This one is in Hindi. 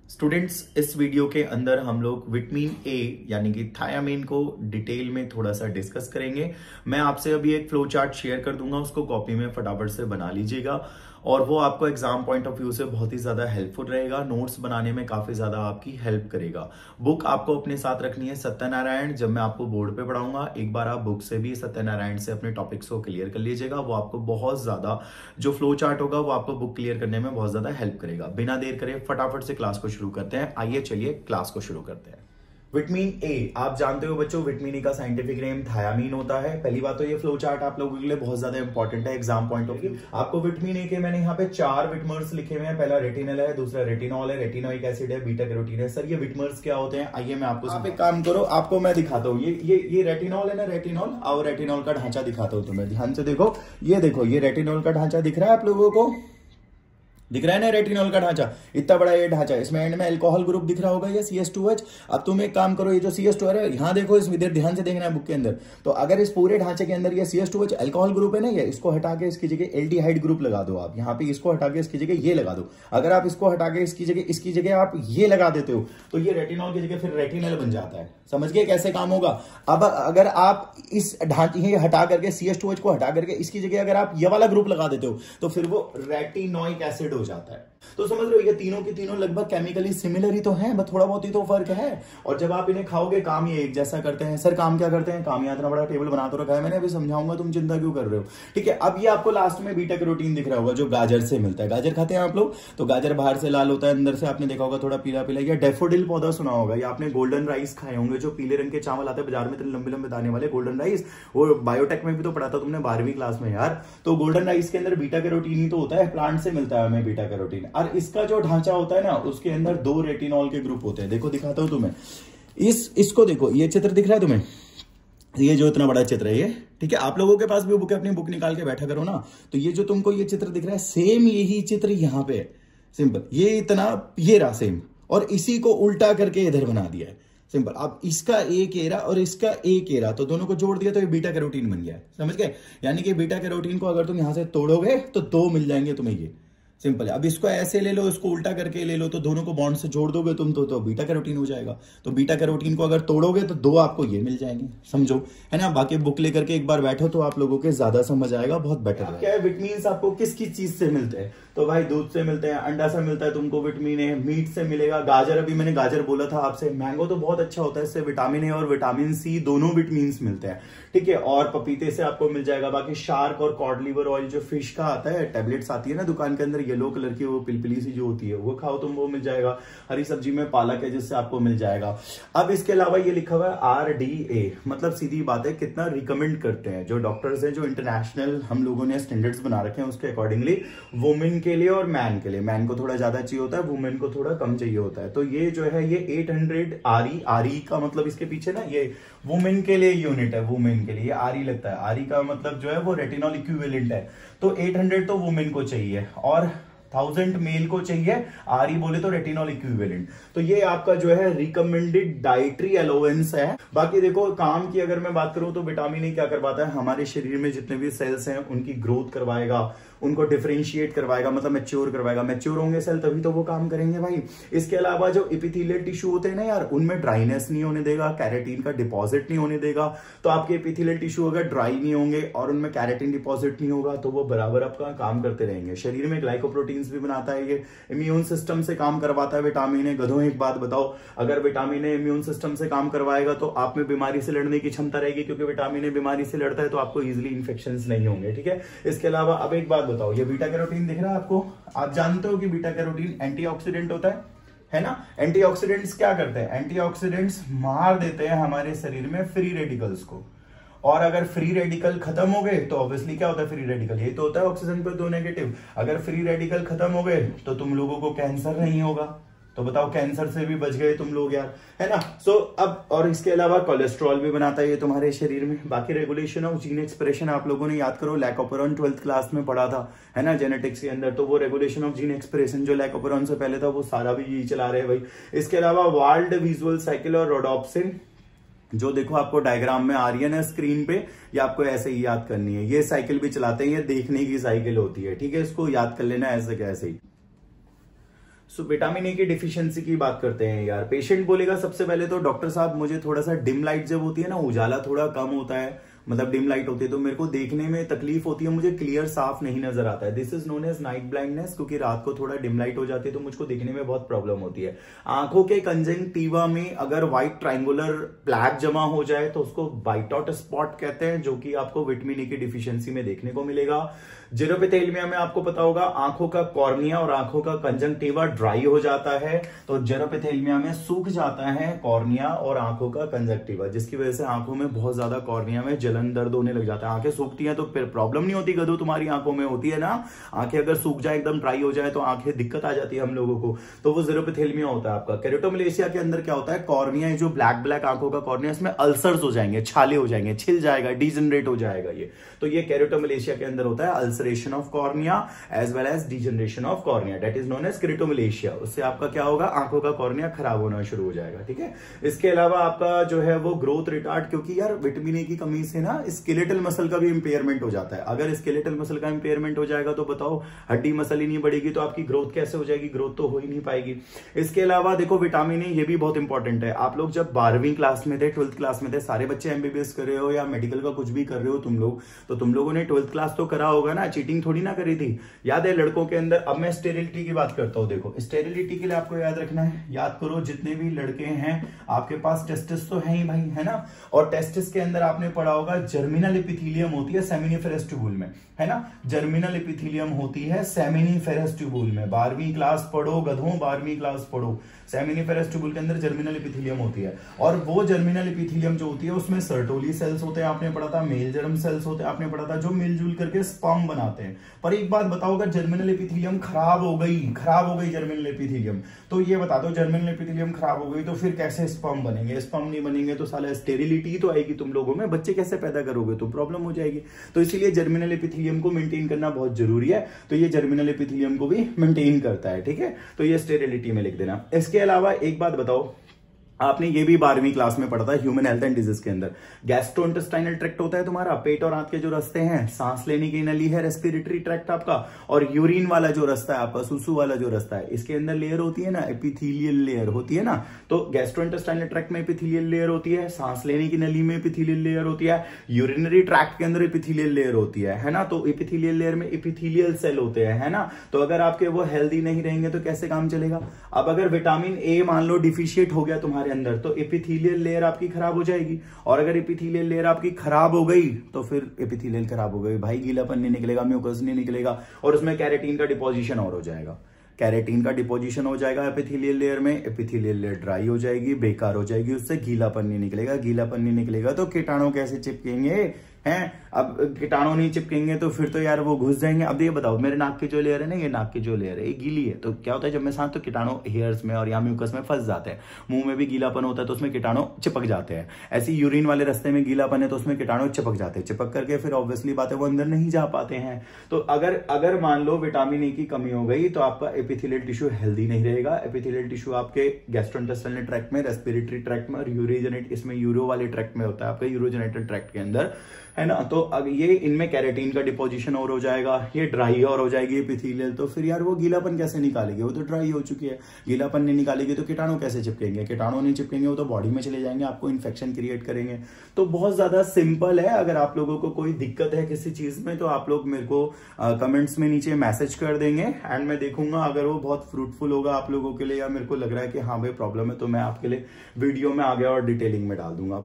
स्टूडेंट्स, इस वीडियो के अंदर हम लोग विटामिन ए यानी कि थायामीन को डिटेल में थोड़ा सा डिस्कस करेंगे। मैं आपसे अभी एक फ्लो चार्ट शेयर कर दूंगा, उसको कॉपी में फटाफट से बना लीजिएगा और वो आपको एग्जाम पॉइंट ऑफ व्यू से बहुत ही ज्यादा हेल्पफुल रहेगा। नोट्स बनाने में काफी ज्यादा आपकी हेल्प करेगा। बुक आपको अपने साथ रखनी है सत्यनारायण। जब मैं आपको बोर्ड पे पढ़ाऊंगा, एक बार आप बुक से भी सत्यनारायण से अपने टॉपिक्स को क्लियर कर लीजिएगा। वो आपको बहुत ज्यादा, जो फ्लो चार्ट होगा वो आपको बुक क्लियर करने में बहुत ज्यादा हेल्प करेगा। बिना देर करे फटाफट से क्लास को शुरू करते हैं। आइए चलिए क्लास को शुरू करते हैं। विटामिन ए, आप जानते हो बच्चों, विटामिन ए का साइंटिफिक नेम थायामीन होता है। पहली बात तो ये फ्लो चार्ट आप लोगों के लिए बहुत ज्यादा इंपॉर्टेंट है एग्जाम पॉइंट ऑफ व्यू। आपको विटामिन ए के मैंने यहाँ पे 4 विटमर्स लिखे हुए हैं। पहला रेटिनल है, दूसरा रेटिनॉल है, रेटिनोइक एसिड है, बीटा कैरोटीन है। सर ये विटमर्स क्या होते हैं, आइए मैं आपको, आप एक काम करो, आपको मैं दिखाता हूँ। ये रेटिनॉल है ना, रेटिनॉल, और रेटिनॉल का ढांचा दिखाता हूँ तुम्हें। ध्यान से देखो, ये देखो, ये रेटिनॉल का ढांचा दिख रहा है आप लोगों को, दिख रहा है ना रेटिनॉल का ढांचा, इतना बड़ा ये ढांचा। इसमें एंड में अल्कोहल ग्रुप दिख रहा होगा, ये CH2H। अब तुम एक काम करो, ये जो CH2 है यहाँ देखो, इस इधर ध्यान से देखना है बुक के अंदर। तो अगर इस पूरे ढांचे के अंदर ये CH2H अल्कोहल ग्रुप है ना, ये इसको हटा के इसकी जगह एल्डिहाइड ग्रुप लगा दो। आप यहाँ पे इसको हटा के इसकी जगह ये लगा दो। अगर आप इसको हटा के इसकी जगह आप ये लगा देते हो तो ये रेटिनॉल की जगह फिर रेटिनल बन जाता है। समझ गए कैसे काम होगा। अब अगर आप इस ढांचे हटा करके CH2H को हटा करके इसकी जगह अगर आप ये वाला ग्रुप लगा देते हो तो फिर वो रेटिनोइक एसिड हो जाता है। तो समझ रहे हो, ये तीनों की तीनों लगभग केमिकली सिमिलर ही तो हैं, बस थोड़ा बहुत ही तो फर्क है। और जब आप इन्हें खाओगे, काम ये एक जैसा करते हैं। सर काम क्या करते हैं, काम यहाँ इतना बड़ा टेबल बना तो रखा है मैंने, अभी समझाऊंगा, तुम चिंता क्यों कर रहे हो। ठीक है, अब ये आपको लास्ट में बीटा कैरोटीन दिख रहा होगा जो गाजर से मिलता है। गाजर खाते हैं आप लोग, तो गाजर बाहर से लाल होता है, अंदर से आपने देखा होगा थोड़ा पीला पीला। या डेफोडिल पौधा सुना होगा, या आपने गोल्डन राइस खाए होंगे, जो पीले रंग के चावल आते हैं बाजार में, इतने लंबे लंबे दाने वाले गोल्डन राइस। वो बायोटेक में भी तो पढ़ा था तुमने 12वीं क्लास में यार। तो गोल्डन राइस के अंदर बीटा कैरोटीन ही तो होता है, प्लांट से मिलता है हमें बीटा कैरोटीन। और इसका जो ढांचा होता है ना, उसके अंदर 2 रेटिनॉल के ग्रुप होते हैं। देखो दिखाता हूं तुम्हें, इसको देखो, ये चित्र दिख रहा है तुम्हें, ये जो इतना बड़ा चित्र है ये, ठीक है। आप लोगों के पास भी बुक है, अपनी बुक निकाल के बैठा करो ना। तो ये जो तुमको ये चित्र दिख रहा है, सेम यही चित्र यहाँ पे है। सिंपल, ये इतना, ये रहा सेम, और इसी को उल्टा करके इधर बना दिया है। सिंपल, अब इसका एक एरा और इसका एक एरा, तो दोनों को जोड़ दिया तो ये बीटा कैरोटीन बन गया है। समझ गए। यानी कि बीटा कैरोटीन को अगर तुम यहां से तोड़ोगे तो 2 मिल जाएंगे तुम्हें, ये सिंपल है। अब इसको ऐसे ले लो, इसको उल्टा करके ले लो, तो दोनों को बॉन्ड से जोड़ दोगे तुम तो बीटा कैरोटीन हो जाएगा। तो बीटा कैरोटीन को अगर तोड़ोगे तो 2 आपको ये मिल जाएंगे। समझो, है ना। बाकी बुक लेकर के एक बार बैठो तो आप लोगों के ज्यादा समझ आएगा, बहुत बेटर है। क्या है, विटामिन आपको किस किस चीज से मिलते हैं, तो भाई दूध से मिलते हैं, अंडा से मिलता है तुमको विटामिन ए, मीट से मिलेगा, गाजर, अभी मैंने गाजर बोला था आपसे, मैंगो तो बहुत अच्छा होता है, इससे विटामिन ए और विटामिन सी दोनों विटामिन मिलते हैं। ठीक है, और पपीते से आपको मिल जाएगा। बाकी शार्क और कॉड लिवर ऑयल जो फिश का आता है, टेबलेट्स आती है ना दुकान के अंदर, येलो कलर की, वो पिलपिली सी जो होती है, वो खाओ तुम, वो मिल जाएगा। हरी सब्जी में पालक है जिससे आपको मिल जाएगा। अब इसके अलावा ये लिखा हुआ है RDA, मतलब सीधी बात है कितना रिकमेंड करते हैं जो डॉक्टर्स हैं, जो इंटरनेशनल हम लोगों ने स्टैंडर्ड्स बना रखे हैं उसके अकॉर्डिंगली, वुमेन के लिए और मैन के लिए। मैन को थोड़ा ज्यादा चाहिए होता है, वुमेन को थोड़ा कम चाहिए होता है। तो ये जो है ये 800 RE का मतलब इसके पीछे ना, ये वुमेन के लिए यूनिट है, वुमेन के लिए RE लगता है। RE का मतलब जो है वो रेटिनॉल इक्विवेलेंट है। तो 800 तो वुमेन को चाहिए और 1000 मेल को चाहिए। RE बोले तो रेटिनॉल इक्विवेलेंट। तो ये आपका जो है रिकमेंडेड डाइटरी अलाउंस है। बाकी देखो, काम की अगर मैं बात करूं तो विटामिन ए क्या करवाता है, हमारे शरीर में जितने भी सेल्स हैं उनकी ग्रोथ करवाएगा, उनको डिफरेंशिएट करवाएगा, मतलब मैच्योर करवाएगा। मैच्योर होंगे सेल तभी तो वो काम करेंगे भाई। इसके अलावा जो एपिथेलियल टिश्यू होते हैं ना यार, उनमें ड्राइनेस नहीं होने देगा, कैरेटीन का डिपॉजिट नहीं होने देगा। तो आपके एपिथेलियल टिश्यू अगर ड्राई नहीं होंगे और उनमें कैरेटीन डिपॉजिट नहीं होगा तो वो बराबर आपका काम करते रहेंगे। शरीर में ग्लाइकोप्रोटीन्स भी बनाता है ये, इम्यून सिस्टम से काम करवाता है विटामिन ए। गधों, एक बात बताओ, अगर विटामिन ए इम्यून सिस्टम से काम करवाएगा तो आप में बीमारी से लड़ने की क्षमता रहेगी, क्योंकि विटामिन ए बीमारी से लड़ता है तो आपको इजिली इन्फेक्शन नहीं होंगे। ठीक है। इसके अलावा अब एक बात बताओ, ये बीटा कैरोटीन दिख रहा है आपको, आप जानते हो कि बीटा कैरोटीन एंटीऑक्सीडेंट होता है ना। एंटीऑक्सीडेंट्स क्या करते हैं, एंटीऑक्सीडेंट्स मार देते हैं हमारे शरीर में फ्री रेडिकल्स को। और अगर फ्री रेडिकल खत्म हो गए तो ऑब्वियसली क्या होता है, फ्री रेडिकल ये तो होता है ऑक्सीजन पे 2 नेगेटिव। अगर फ्री रेडिकल खत्म हो गए तो तुम लोगों को कैंसर नहीं होगा। तो बताओ, कैंसर से भी बच गए तुम लोग यार, है ना। सो अब, और इसके अलावा कोलेस्ट्रॉल भी बनाता है ये तुम्हारे शरीर में। बाकी रेगुलेशन ऑफ जीन एक्सप्रेशन आप लोगों ने याद करो, लैकोपेरॉन 12th क्लास में पढ़ा था, है ना, जेनेटिक्स के अंदर। तो वो रेगुलेशन ऑफ जीन एक्सप्रेशन जो लैकोपेरॉन से पहले था वो सारा भी यही चला रहे हैं भाई। इसके अलावा वाल्ड विजुअल साइकिल और रोडोप्सिन, जो देखो आपको डायग्राम में आ रही है ना स्क्रीन पे, ये आपको ऐसे ही याद करनी है। ये साइकिल भी चलाते हैं, ये देखने की साइकिल होती है। ठीक है, इसको याद कर लेना ऐसे कैसे ही। विटामिन ए की डिफिशियंसी की बात करते हैं यार। पेशेंट बोलेगा सबसे पहले तो डॉक्टर साहब मुझे थोड़ा सा डिम लाइट जब होती है ना, उजाला थोड़ा कम होता है, मतलब डिम लाइट होती है तो मेरे को देखने में तकलीफ होती है, मुझे क्लियर साफ नहीं नजर आता है। This is known as night blindness, क्योंकि रात को थोड़ा डिम लाइट हो जाती है तो मुझको देखने में बहुत प्रॉब्लम होती है। आंखों के कंजंक्टिवा में अगर व्हाइट ट्रायंगुलर प्लैक जमा हो जाए तो उसको वाइट आउट स्पॉट कहते हैं, जो कि आपको विटामिन ए की डिफिशियंसी में देखने को मिलेगा। जेरोपिथेलियम में आपको पता होगा आंखों का कॉर्निया और आंखों का कंजंक्टिवा ड्राई हो जाता है, तो जेरोपिथेलियम में सूख जाता है कॉर्निया और आंखों का कंजंक्टिवा, जिसकी वजह से आंखों में बहुत ज्यादा कॉर्निया में जलन दर्द होने लग जाता है। आंखें सूखती हैं तो फिर प्रॉब्लम नहीं होती, गधो तुम्हारी आंखों में होती है ना, आंखें अगर सूख जाए एकदम ड्राई हो जाए तो आंखें दिक्कत आ जाती है हम लोगों को, तो वो जेरोपिथेलियम होता है आपका। केरेटोमलेशिया के अंदर क्या होता है, कॉर्निया जो ब्लैक ब्लैक आंखों का कॉर्निया, इसमें अल्सर्स हो जाएंगे, छाले हो जाएंगे, छिल जाएगा, डिजनरेट हो जाएगा ये, तो ये केरेटोमलेशिया के अंदर होता है ulceration of cornea as well as degeneration of cornea, that is known as keratomalacia. उससे आपका क्या होगा, आंखों का कॉर्निया खराब होना शुरू हो जाएगा, ठीक है। इसके अलावा आपका जो है वो ग्रोथ रिटार्ड, क्योंकि यार विटामिन ए की कमी से ना स्केलेटल मसल का भी इंपेयरमेंट हो जाता है। अगर स्केलेटल मसल का इंपेयरमेंट हो जाएगा तो बताओ हड्डी मसल ही नहीं बढ़ेगी तो आपकी ग्रोथ कैसे हो जाएगी, ग्रोथ तो हो ही नहीं पाएगी। इसके अलावा देखो विटामिन ए ये भी बहुत इंपॉर्टेंट है। आप लोग जब 12वीं क्लास में थे, 12th क्लास में थे, सारे बच्चे एमबीबीएस कर रहे हो या मेडिकल का कुछ भी कर रहे हो तुम लोग, तो तुम लोगों ने 12th क्लास तो करा होगा ना, चीटिंग थोड़ी ना करी थी, याद है लड़कों के अंदर। अब मैं स्टेरिलिटी की बात करता हूं, देखो स्टेरिलिटी के लिए आपको याद रखना है, याद करो जितने भी लड़के हैं आपके पास टेस्टिस तो है ही भाई, है ना, और टेस्टिस के अंदर आपने पढ़ा होगा जर्मिनल एपिथेलियम होती है सेमिनिफेरस ट्यूबुल में, है ना, जर्मिनल एपिथेलियम होती है सेमिनिफेरस ट्यूबुल में। 12वीं क्लास पढ़ो गधों, 12वीं क्लास पढ़ो, सेमिनिफेरस ट्यूबुल के अंदर जर्मिनल एपिथेलियम होती है, और वो जर्मिनल एपिथेलियम जो होती है उसमें सर्टोली सेल्स होते हैं, आपने पढ़ा था, मेल जर्म सेल्स होते हैं, आपने पढ़ा था, जो मिलजुल करके स्पर्म बनाते हैं। पर एक बात बताओ, अगर जर्मिनल एपिथेलियम खराब हो गई जर्मिनल एपिथेलियम, तो ये बता दो जर्मिनल एपिथेलियम खराब हो गई तो फिर कैसे स्पर्म बनेंगे, स्पर्म नहीं बनेंगे तो साला स्टेरिलिटी तो आएगी तुम लोगों में, बच्चे कैसे पैदा करोगे, तो प्रॉब्लम हो जाएगी। तो इसीलिए जर्मिनल एपिथेलियम को मेंटेन करना बहुत जरूरी है, तो ये जर्मिनल एपिथेलियम को भी मेंटेन करता है, ठीक है, तो ये स्टेरिलिटी में लिख देना। इसके अलावा एक बात बताओ, आपने ये भी 12वीं क्लास में पढ़ा था ह्यूमन हेल्थ एंड डिजीज के अंदर, गैस्ट्रोइंटेस्टाइनल ट्रैक्ट होता है तुम्हारा, पेट और आंत के जो रास्ते हैं, सांस लेने की नली है रेस्पिरेटरी ट्रैक्ट आपका, और यूरिन वाला जो रास्ता है आपका, सुसु वाला जो रास्ता है, इसके अंदर लेयर होती है ना, एपिथेलियल लेयर होती है ना, तो गैस्ट्रोइंटेस्टाइनल ट्रैक्ट में एपिथेलियल लेयर होती है, सांस लेने की नली में एपिथेलियल लेयर होती है, यूरिनरी ट्रैक्ट के अंदर एपिथेलियल लेयर होती है ना, तो एपिथेलियल लेयर में एपिथेलियल सेल होते हैं, है ना, तो अगर आपके वो हेल्दी नहीं रहेंगे तो कैसे काम चलेगा। अब अगर विटामिन ए मान लो डिफिशिएट हो गया तुम्हारे अंदर तो एपिथेलियल लेयर आपकी खराब हो जाएगी, और अगर एपिथेलियल लेयर आपकी खराब हो गई तो फिर एपिथेलियल खराब हो गई भाई, गीलापन नहीं निकलेगा, म्यूकस नहीं निकलेगा, और उसमें कैरेटीन का डिपोजिशन और हो जाएगा, कैरेटीन का डिपोजिशन हो जाएगा एपिथेलियल लेयर में, एपिथेलियल लेयर ड्राई हो जाएगी, बेकार हो जाएगी, उससे गीलापन नहीं निकलेगा, गीलापन नहीं निकलेगा तो कीटाणु कैसे चिपकेंगे हैं। अब कीटाणु नहीं चिपकेंगे तो फिर तो यार वो घुस जाएंगे। अब ये बताओ मेरे नाक की जो लेयर है ना, ये नाक की जो लेयर है ये गीली है, तो क्या होता है जब मैं सांस तो कीटाणु हेयर्स में और या म्यूकस में फंस जाते हैं, मुंह में भी गीलापन होता है तो उसमें कीटाणु चिपक जाते हैं, ऐसे यूरिन वाले रास्ते में गीलापन है तो उसमें कीटाणु चिपक जाते हैं, चिपक करके फिर ऑब्वियसली बात है वो अंदर नहीं जा पाते हैं। तो अगर मान लो विटामिन ए की कमी हो गई तो आपका एपिथेलियल टिश्यू हेल्दी नहीं रहेगा। एपिथेलियल टिश्यू आपके गैस्ट्रोइंटेस्टाइनल ट्रैक्ट में, रेस्पिरेटरी ट्रैक्ट में और यूरोजेनेट, इसमें यूरो वाले ट्रैक्ट में होता है आपका, यूरोजेनेटल ट्रैक्ट के अंदर, है ना, तो अब ये इनमें कैरेटीन का डिपोजिशन और हो जाएगा, ये ड्राई और हो जाएगी एपिथेलियल, तो फिर यार वो गीलापन कैसे निकालेगी, वो तो ड्राई हो चुकी है, गीलापन नहीं निकालेगी तो कीटाणु कैसे चिपकेंगे, कीटाणु नहीं चिपकेंगे वो तो बॉडी में चले जाएंगे, आपको इन्फेक्शन क्रिएट करेंगे। तो बहुत ज्यादा सिंपल है, अगर आप लोगों को कोई दिक्कत है किसी चीज में तो आप लोग मेरे को कमेंट्स में नीचे मैसेज कर देंगे, एंड मैं देखूंगा अगर वो बहुत फ्रूटफुल होगा आप लोगों के लिए, या मेरे को लग रहा है कि हाँ भाई प्रॉब्लम है, तो मैं आपके लिए वीडियो में आगे और डिटेलिंग में डाल दूंगा।